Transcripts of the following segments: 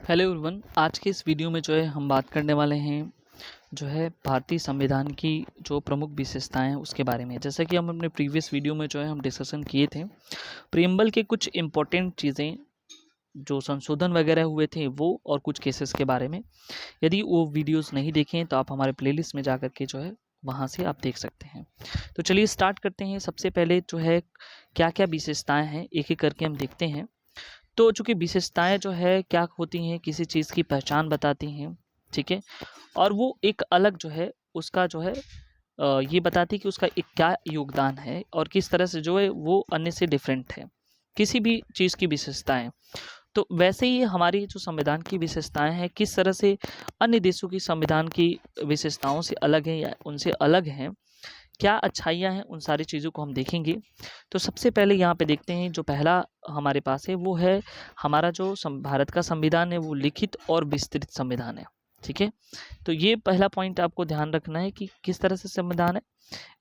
Hello everyone, आज के इस वीडियो में जो है हम बात करने वाले हैं जो है भारतीय संविधान की जो प्रमुख विशेषताएं हैं उसके बारे में। जैसा कि हम अपने प्रीवियस वीडियो में जो है हम डिस्कशन किए थे, प्रियम्बल के कुछ इम्पोर्टेंट चीज़ें जो संशोधन वगैरह हुए थे वो और कुछ केसेस के बारे में। यदि वो वीडियोस नहीं देखें तो आप हमारे प्लेलिस्ट में जाकर के जो है वहाँ से आप देख सकते हैं। तो चलिए स्टार्ट करते हैं। सबसे पहले जो है क्या क्या विशेषताएँ हैं एक एक करके हम देखते हैं। तो चूँकि विशेषताएँ जो है क्या होती हैं, किसी चीज़ की पहचान बताती हैं, ठीक है? और वो एक अलग जो है उसका जो है ये बताती है कि उसका एक क्या योगदान है और किस तरह से जो है वो अन्य से डिफरेंट है, किसी भी चीज़ की विशेषताएँ। तो वैसे ही हमारी जो संविधान की विशेषताएँ हैं, किस तरह से अन्य देशों की संविधान की विशेषताओं से अलग हैं या उनसे अलग हैं, क्या अच्छाइयाँ हैं, उन सारी चीज़ों को हम देखेंगे। तो सबसे पहले यहाँ पे देखते हैं, जो पहला हमारे पास है वो है हमारा जो भारत का संविधान है वो लिखित और विस्तृत संविधान है, ठीक है। तो ये पहला पॉइंट आपको ध्यान रखना है कि किस तरह से संविधान है,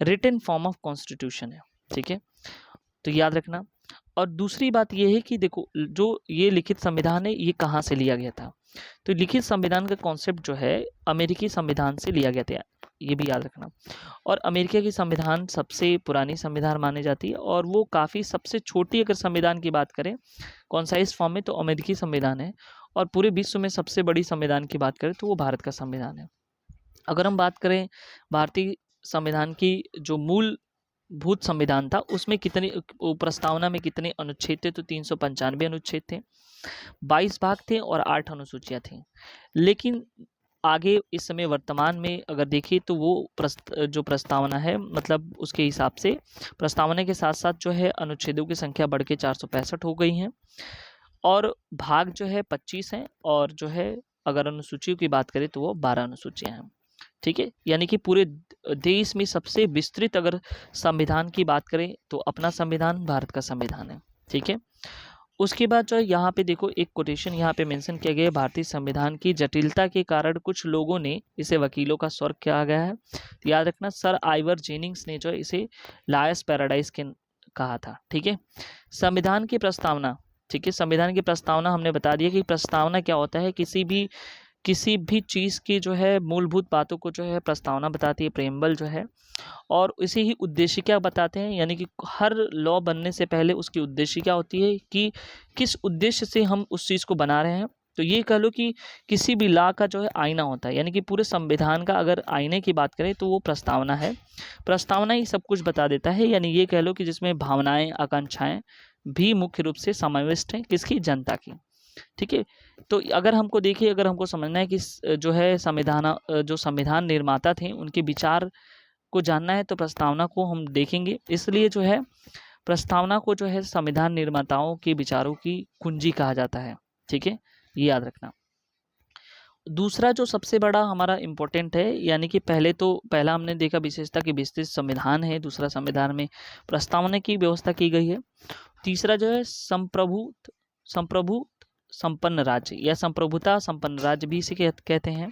रिटन फॉर्म ऑफ कॉन्स्टिट्यूशन है, ठीक है। तो याद रखना। और दूसरी बात ये है कि देखो, जो ये लिखित संविधान है ये कहाँ से लिया गया था। तो लिखित संविधान का कॉन्सेप्ट जो है अमेरिकी संविधान से लिया गया था, ये भी याद रखना। और अमेरिका की संविधान सबसे पुरानी संविधान मानी जाती है और वो काफ़ी सबसे छोटी अगर संविधान की बात करें कॉन्साइज फॉर्म में तो अमेरिकी संविधान है। और पूरे विश्व में सबसे बड़ी संविधान की बात करें तो वो भारत का संविधान है। अगर हम बात करें भारतीय संविधान की, जो मूलभूत संविधान था उसमें कितने प्रस्तावना में कितने अनुच्छेद थे, तो 395 अनुच्छेद थे, 22 भाग थे और 8 अनुसूचियाँ थीं। लेकिन आगे इस समय वर्तमान में अगर देखिए तो वो जो प्रस्तावना है, मतलब उसके हिसाब से प्रस्तावना के साथ साथ जो है अनुच्छेदों की संख्या बढ़ के 465 हो गई हैं और भाग जो है 25 हैं और जो है अगर अनुसूचियों की बात करें तो वो 12 अनुसूचियाँ हैं, ठीक है। यानी कि पूरे देश में सबसे विस्तृत अगर संविधान की बात करें तो अपना संविधान भारत का संविधान है, ठीक है। उसके बाद जो है यहाँ पे देखो एक कोटेशन यहाँ पे मेंशन किया गया है, भारतीय संविधान की जटिलता के कारण कुछ लोगों ने इसे वकीलों का स्वर्ग कहा गया है। तो याद रखना, सर आइवर जेनिंग्स ने जो है इसे लायर्स पैराडाइज के कहा था, ठीक है। संविधान की प्रस्तावना, ठीक है। संविधान की प्रस्तावना हमने बता दिया कि प्रस्तावना क्या होता है, किसी भी चीज़ की जो है मूलभूत बातों को जो है प्रस्तावना बताती है, प्रेम्बल जो है। और इसे ही उद्देश्य क्या बताते हैं, यानी कि हर लॉ बनने से पहले उसकी उद्देश्य क्या होती है कि किस उद्देश्य से हम उस चीज़ को बना रहे हैं। तो ये कह लो कि किसी भी लॉ का जो है आईना होता है, यानी कि पूरे संविधान का अगर आईने की बात करें तो वो प्रस्तावना है। प्रस्तावना ही सब कुछ बता देता है, यानी ये कह लो कि जिसमें भावनाएं, आकांक्षाएं भी मुख्य रूप से समाविष्ट हैं, किसकी, जनता की, ठीक है। तो अगर हमको देखिए, अगर हमको समझना है कि जो है जो संविधान निर्माता थे उनके विचार को जानना है तो प्रस्तावना को हम देखेंगे। इसलिए जो है प्रस्तावना को जो है संविधान निर्माताओं के विचारों की कुंजी कहा जाता है, ठीक है, ये याद रखना। दूसरा जो सबसे बड़ा हमारा इम्पोर्टेंट है, यानी कि पहला हमने देखा विशेषता की विस्तृत संविधान है, दूसरा संविधान में प्रस्तावना की व्यवस्था की गई है। तीसरा जो है संप्रभु संपन्न राज्य या संप्रभुता संपन्न राज्य भी इसे कहते हैं।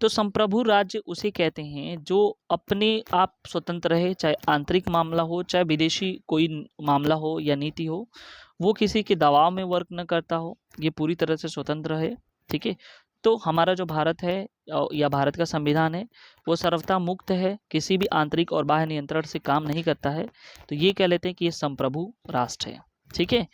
तो संप्रभु राज्य उसे कहते हैं जो अपने आप स्वतंत्र है, चाहे आंतरिक मामला हो चाहे विदेशी कोई मामला हो या नीति हो, वो किसी के दबाव में वर्क न करता हो, ये पूरी तरह से स्वतंत्र है, ठीक है। तो हमारा जो भारत है या भारत का संविधान है वो सर्वथा मुक्त है, किसी भी आंतरिक और बाह्य नियंत्रण से काम नहीं करता है। तो ये कह लेते हैं कि ये संप्रभु राष्ट्र है, ठीक है।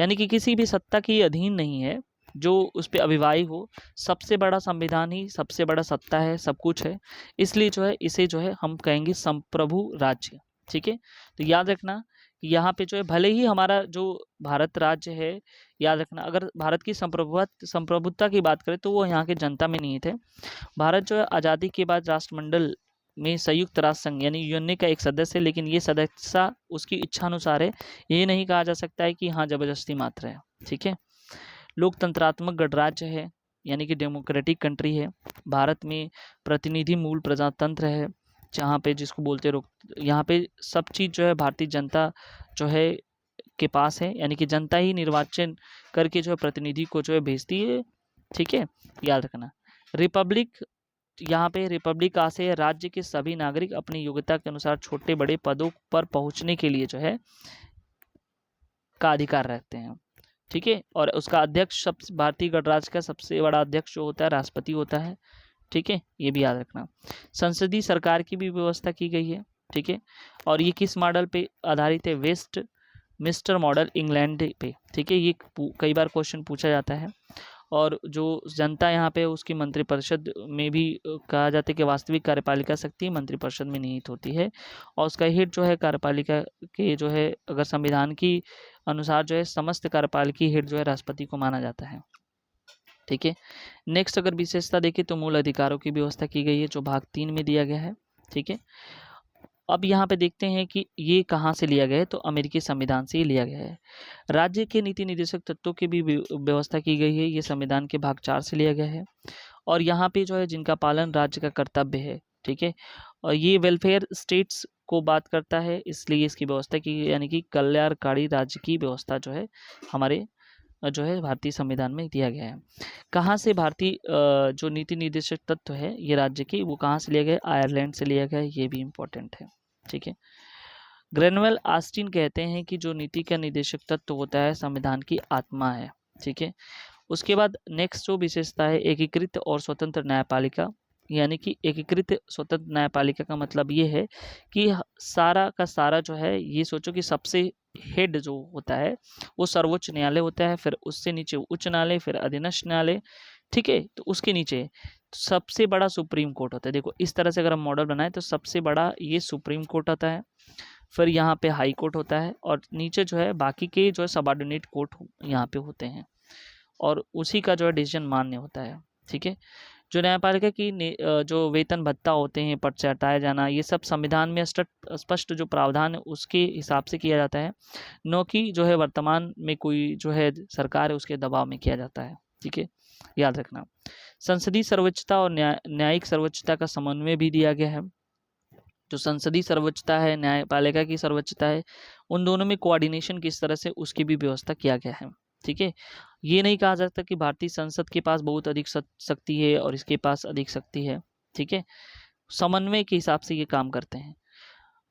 यानी कि किसी भी सत्ता के अधीन नहीं है जो उस पर अभिवाही हो। सबसे बड़ा संविधान ही सबसे बड़ा सत्ता है, सब कुछ है, इसलिए जो है इसे जो है हम कहेंगे संप्रभु राज्य, ठीक है। तो याद रखना कि यहाँ पे जो है भले ही हमारा जो भारत राज्य है, याद रखना अगर भारत की संप्रभुता की बात करें तो वो यहाँ के जनता में नहीं थे। भारत जो है आज़ादी के बाद राष्ट्रमंडल में संयुक्त राष्ट्र संघ यानी यूएनए का एक सदस्य है, लेकिन ये सदस्यता उसकी इच्छा अनुसार है, ये नहीं कहा जा सकता है कि हाँ जबरदस्ती मात्र है, ठीक है। लोकतंत्रात्मक गणराज्य है, यानी कि डेमोक्रेटिक कंट्री है। भारत में प्रतिनिधि मूल प्रजातंत्र है, जहाँ पे जिसको बोलते यहाँ पे सब चीज़ जो है भारतीय जनता जो है के पास है, यानी कि जनता ही निर्वाचन करके जो है प्रतिनिधि को जो है भेजती है, ठीक है, याद रखना। रिपब्लिक, यहाँ पे रिपब्लिक का से राज्य के सभी नागरिक अपनी योग्यता के अनुसार छोटे बड़े पदों पर पहुँचने के लिए जो है का अधिकार रखते हैं। ठीक है। और उसका अध्यक्ष सबसे भारतीय गणराज्य का सबसे बड़ा अध्यक्ष जो होता है राष्ट्रपति होता है। ठीक है, ये भी याद रखना। संसदीय सरकार की भी व्यवस्था की गई है। ठीक है, और ये किस मॉडल पे आधारित है? वेस्ट मिस्टर मॉडल इंग्लैंड पे। ठीक है, ये कई बार क्वेश्चन पूछा जाता है। और जो जनता यहाँ पे उसकी मंत्रिपरिषद में भी कहा जाता है कि वास्तविक कार्यपालिका शक्ति मंत्रिपरिषद में निहित होती है, और उसका हेड जो है कार्यपालिका के जो है अगर संविधान की अनुसार जो है समस्त कार्यपालिकी हेड जो है राष्ट्रपति को माना जाता है। ठीक है, नेक्स्ट अगर विशेषता देखें तो मूल अधिकारों की व्यवस्था की गई है जो भाग 3 में दिया गया है। ठीक है, अब यहाँ पे देखते हैं कि ये कहाँ से लिया गया है, तो अमेरिकी संविधान से ही लिया गया है। राज्य के नीति निर्देशक तत्वों की भी व्यवस्था की गई है, ये संविधान के भाग 4 से लिया गया है। और यहाँ पे जो है जिनका पालन राज्य का कर्तव्य है। ठीक है, और ये वेलफेयर स्टेट्स को बात करता है, इसलिए इसकी व्यवस्था की, यानी कि कल्याणकारी राज्य की व्यवस्था जो है हमारे जो है भारतीय संविधान में दिया गया है। कहाँ से भारतीय जो नीति निर्देशक तत्व है ये राज्य की, वो कहाँ से लिया गया? आयरलैंड से लिया गया है, ये भी इम्पोर्टेंट है। ठीक है, ग्रेनवेल ऑस्टिन कहते हैं कि जो नीति का निर्देशक तत्व होता है संविधान की आत्मा है। ठीक है, उसके बाद नेक्स्ट जो विशेषता है एकीकृत और स्वतंत्र न्यायपालिका, यानी कि एकीकृत स्वतंत्र न्यायपालिका का मतलब ये है कि सारा का सारा जो है, ये सोचो कि सबसे हेड जो होता है वो सर्वोच्च न्यायालय होता है, फिर उससे नीचे उच्च न्यायालय, फिर अधीनस्थ न्यायालय। ठीक है, तो उसके नीचे सबसे बड़ा सुप्रीम कोर्ट होता है। देखो इस तरह से अगर हम मॉडल बनाए तो सबसे बड़ा ये सुप्रीम कोर्ट होता है, फिर यहाँ पे हाई कोर्ट होता है, और नीचे जो है बाकी के जो है सबऑर्डिनेट कोर्ट यहाँ पे होते हैं, और उसी का जो है डिसीजन मान्य होता है। ठीक है, जो न्यायपालिका की जो वेतन भत्ता होते हैं, पद से हटाया जाना, ये सब संविधान में स्पष्ट जो प्रावधान है उसके हिसाब से किया जाता है, न कि जो है वर्तमान में कोई जो है सरकार है उसके दबाव में किया जाता है। ठीक है, याद रखना। संसदीय सर्वोच्चता और न्यायिक सर्वोच्चता का समन्वय भी दिया गया है। जो संसदीय सर्वोच्चता है, न्यायपालिका की सर्वोच्चता है, उन दोनों में कोऑर्डिनेशन किस तरह से उसकी भी व्यवस्था किया गया है। ठीक है, ये नहीं कहा जा सकता कि भारतीय संसद के पास बहुत अधिक शक्ति है और इसके पास अधिक शक्ति है। ठीक है, समन्वय के हिसाब से ये काम करते हैं।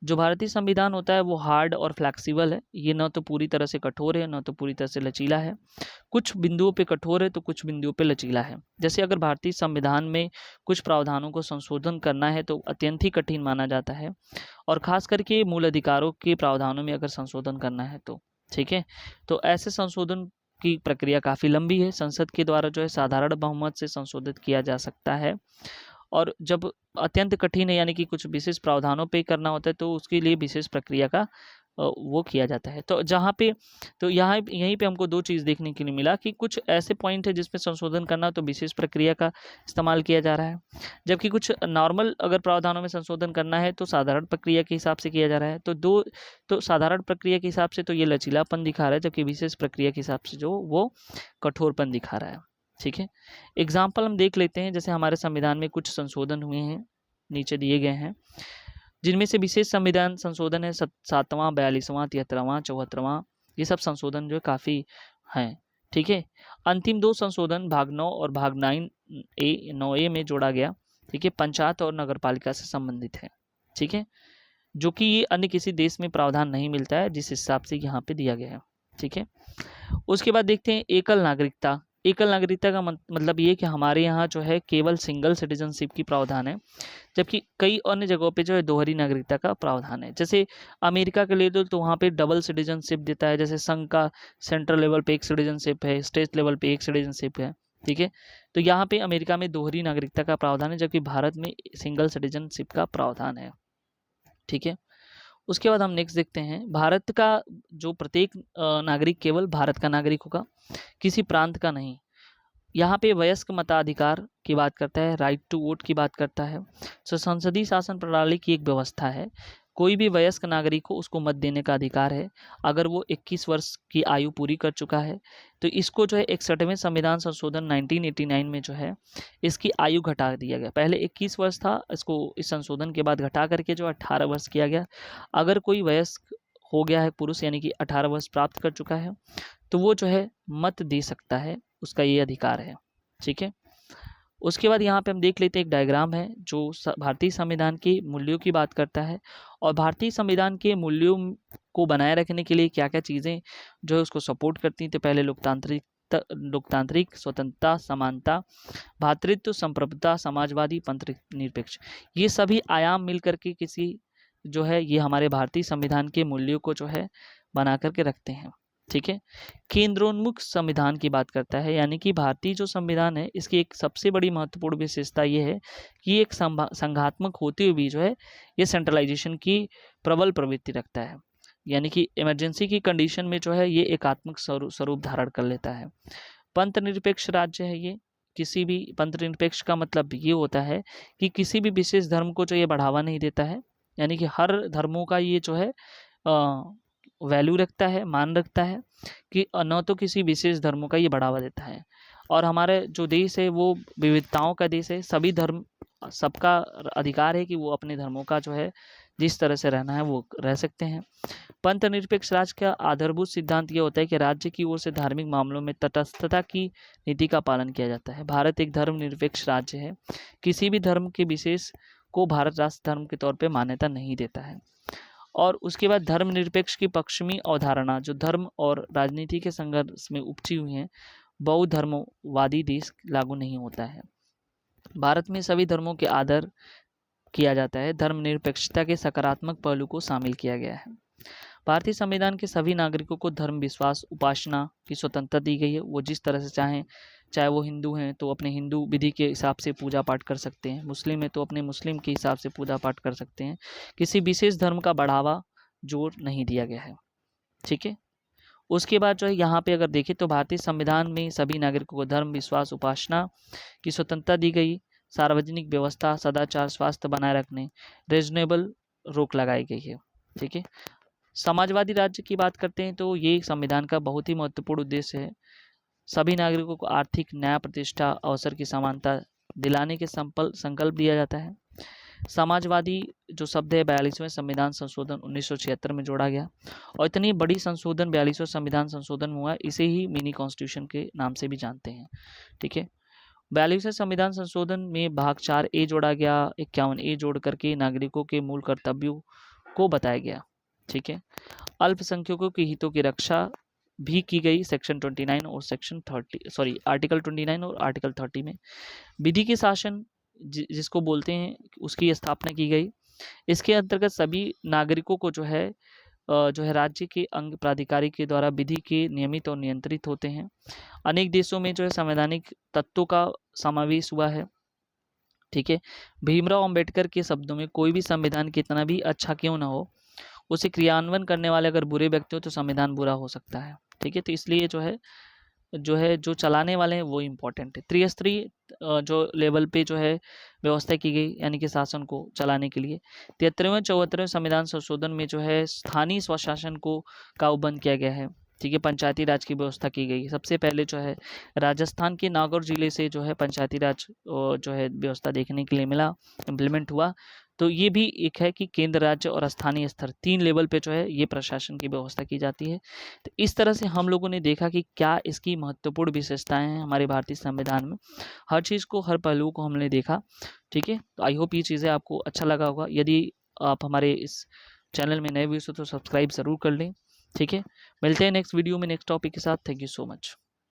जो भारतीय संविधान होता है वो हार्ड और फ्लैक्सिबल है, ये न तो पूरी तरह से कठोर है न तो पूरी तरह से लचीला है। कुछ बिंदुओं पे कठोर है तो कुछ बिंदुओं पे लचीला है। जैसे अगर भारतीय संविधान में कुछ प्रावधानों को संशोधन करना है तो अत्यंत ही कठिन माना जाता है, और खास करके मूल अधिकारों के प्रावधानों में अगर संशोधन करना है तो। ठीक है, तो ऐसे संशोधन की प्रक्रिया काफ़ी लंबी है, संसद के द्वारा जो है साधारण बहुमत से संशोधित किया जा सकता है। और जब अत्यंत कठिन है यानी कि कुछ विशेष प्रावधानों पे करना होता है तो उसके लिए विशेष प्रक्रिया का वो किया जाता है। तो जहाँ पे तो यहाँ यहीं पे हमको दो चीज़ देखने के लिए मिला कि कुछ ऐसे पॉइंट है जिसमें संशोधन करना तो विशेष प्रक्रिया का इस्तेमाल किया जा रहा है, जबकि कुछ नॉर्मल अगर प्रावधानों में संशोधन करना है तो साधारण प्रक्रिया के हिसाब से किया जा रहा है। तो साधारण प्रक्रिया के हिसाब से तो ये लचीलापन दिखा रहा है, जबकि विशेष प्रक्रिया के हिसाब से जो वो कठोरपन दिखा रहा है। ठीक है, एग्जाम्पल हम देख लेते हैं। जैसे हमारे संविधान में कुछ संशोधन हुए हैं, नीचे दिए गए हैं, जिनमें से विशेष संविधान संशोधन है 7वां, 42वां, 73वां, 74वां, ये सब संशोधन जो है काफ़ी हैं। ठीक है, अंतिम 2 संशोधन भाग 9 और भाग 9A में जोड़ा गया। ठीक है, पंचायत और नगरपालिका से संबंधित है। ठीक है, जो कि ये अन्य किसी देश में प्रावधान नहीं मिलता है जिस हिसाब से यहाँ पे दिया गया है। ठीक है, उसके बाद देखते हैं एकल नागरिकता। एकल नागरिकता का मतलब ये कि हमारे यहाँ जो है केवल सिंगल सिटीजनशिप की प्रावधान है, जबकि कई अन्य जगहों पे जो है दोहरी नागरिकता का प्रावधान है। जैसे अमेरिका के लिए तो वहाँ पे डबल सिटीजनशिप देता है, जैसे संघ का सेंट्रल लेवल पे एक सिटीजनशिप है, स्टेट लेवल पे एक सिटीजनशिप है। ठीक है, तो यहाँ पे अमेरिका में दोहरी नागरिकता का प्रावधान है, जबकि भारत में सिंगल सिटीजनशिप का प्रावधान है। ठीक है, उसके बाद हम नेक्स्ट देखते हैं भारत का जो प्रत्येक नागरिक केवल भारत का नागरिक होगा, किसी प्रांत का नहीं। यहाँ पे वयस्क मताधिकार की बात करता है, राइट टू वोट की बात करता है। संसदीय शासन प्रणाली की एक व्यवस्था है, कोई भी वयस्क नागरिक को उसको मत देने का अधिकार है अगर वो 21 वर्ष की आयु पूरी कर चुका है। तो इसको जो है 61वें संविधान संशोधन 1989 में जो है इसकी आयु घटा दिया गया। पहले 21 वर्ष था, इसको इस संशोधन के बाद घटा करके जो 18 वर्ष किया गया। अगर कोई वयस्क हो गया है पुरुष, यानी कि 18 वर्ष प्राप्त कर चुका है, तो वो जो है मत दे सकता है, उसका ये अधिकार है। ठीक है, उसके बाद यहाँ पे हम देख लेते हैं एक डायग्राम है जो भारतीय संविधान के मूल्यों की बात करता है और भारतीय संविधान के मूल्यों को बनाए रखने के लिए क्या क्या चीज़ें जो है उसको सपोर्ट करती हैं। तो पहले लोकतांत्रिक स्वतंत्रता, समानता, भातृत्व, संप्रभुता, समाजवादी, पंथ निरपेक्ष, ये सभी आयाम मिल करके किसी जो है ये हमारे भारतीय संविधान के मूल्यों को जो है बना करके रखते हैं। ठीक है, केंद्रोन्मुख संविधान की बात करता है, यानी कि भारतीय जो संविधान है इसकी एक सबसे बड़ी महत्वपूर्ण विशेषता ये है कि एक संघात्मक होते हुए भी जो है ये सेंट्रलाइजेशन की प्रबल प्रवृत्ति रखता है, यानी कि इमरजेंसी की कंडीशन में जो है ये एकात्मक स्वरूप धारण कर लेता है। पंथ निरपेक्ष राज्य है ये, किसी भी पंथ निरपेक्ष का मतलब ये होता है कि किसी भी विशेष धर्म को जो ये बढ़ावा नहीं देता है, यानी कि हर धर्मों का ये जो है वैल्यू रखता है, मान रखता है कि न तो किसी विशेष धर्मों का ये बढ़ावा देता है। और हमारे जो देश है वो विविधताओं का देश है, सभी धर्म, सबका अधिकार है कि वो अपने धर्मों का जो है जिस तरह से रहना है वो रह सकते हैं। पंथ निरपेक्ष राज्य का आधारभूत सिद्धांत ये होता है कि राज्य की ओर से धार्मिक मामलों में तटस्थता की नीति का पालन किया जाता है। भारत एक धर्मनिरपेक्ष राज्य है, किसी भी धर्म के विशेष को भारत राष्ट्र धर्म के तौर पर मान्यता नहीं देता है। और उसके बाद धर्मनिरपेक्ष की पश्चिमी अवधारणा जो धर्म और राजनीति के संघर्ष में उपजी हुई है, बौद्ध धर्मवादी देश लागू नहीं होता है। भारत में सभी धर्मों के आदर किया जाता है, धर्मनिरपेक्षता के सकारात्मक पहलू को शामिल किया गया है। भारतीय संविधान के सभी नागरिकों को धर्म, विश्वास, उपासना की स्वतंत्रता दी गई है। वो जिस तरह से चाहें, चाहे वो हिंदू हैं तो अपने हिंदू विधि के हिसाब से पूजा पाठ कर सकते हैं, मुस्लिम है तो अपने मुस्लिम के हिसाब से पूजा पाठ कर सकते हैं। किसी विशेष धर्म का बढ़ावा जोर नहीं दिया गया है। ठीक है, उसके बाद जो है यहाँ पे अगर देखें तो भारतीय संविधान में सभी नागरिकों को धर्म, विश्वास, उपासना की स्वतंत्रता दी गई। सार्वजनिक व्यवस्था, सदाचार, स्वास्थ्य बनाए रखने रीजनेबल रोक लगाई गई है। ठीक है, समाजवादी राज्य की बात करते हैं तो ये संविधान का बहुत ही महत्वपूर्ण उद्देश्य है। सभी नागरिकों को आर्थिक न्याय, प्रतिष्ठा, अवसर की समानता दिलाने के संकल्प दिया जाता है। समाजवादी जो शब्द है 42वें संविधान संशोधन 1976 में जोड़ा गया और इतनी बड़ी संशोधन 42वां संविधान संशोधन हुआ, इसे ही मिनी कॉन्स्टिट्यूशन के नाम से भी जानते हैं। ठीक है, 42वें संविधान संशोधन में भाग 4A जोड़ा गया, 51A जोड़ करके नागरिकों के मूल कर्तव्यों को बताया गया। ठीक है, अल्पसंख्यकों के हितों की रक्षा भी की गई सेक्शन 29 और सेक्शन 30 आर्टिकल 29 और आर्टिकल 30 में। विधि के शासन जिसको बोलते हैं उसकी स्थापना की गई। इसके अंतर्गत सभी नागरिकों को जो है राज्य के अंग प्राधिकारी के द्वारा विधि के नियमित और नियंत्रित होते हैं। अनेक देशों में जो है संवैधानिक तत्वों का समावेश हुआ है। ठीक है, भीमराव अंबेडकर के शब्दों में कोई भी संविधान कितना भी अच्छा क्यों ना हो, उसे क्रियान्वयन करने वाले अगर बुरे व्यक्ति हो तो संविधान बुरा हो सकता है। ठीक है, तो इसलिए जो चलाने वाले हैं वो इम्पोर्टेंट है। त्रिस्तरीय जो लेवल पे जो है व्यवस्था की गई, यानी कि शासन को चलाने के लिए 73वें 74वें संविधान संशोधन में जो है स्थानीय स्वशासन का उपबंध किया गया है। ठीक है, पंचायती राज की व्यवस्था की गई। सबसे पहले जो है राजस्थान के नागौर जिले से जो है पंचायती राज जो है व्यवस्था देखने के लिए मिला, इम्प्लीमेंट हुआ। तो ये भी एक है कि केंद्र, राज्य और स्थानीय स्तर 3 लेवल पे जो है ये प्रशासन की व्यवस्था की जाती है। तो इस तरह से हम लोगों ने देखा कि क्या इसकी महत्वपूर्ण विशेषताएं हैं हमारे भारतीय संविधान में। हर चीज़ को, हर पहलू को हमने देखा। ठीक है, तो आई होप ये चीज़ें आपको अच्छा लगा होगा। यदि आप हमारे इस चैनल में नए व्यूअर्स हो तो सब्सक्राइब ज़रूर कर लें। ठीक है, मिलते हैं नेक्स्ट वीडियो में नेक्स्ट टॉपिक के साथ। Thank you so much.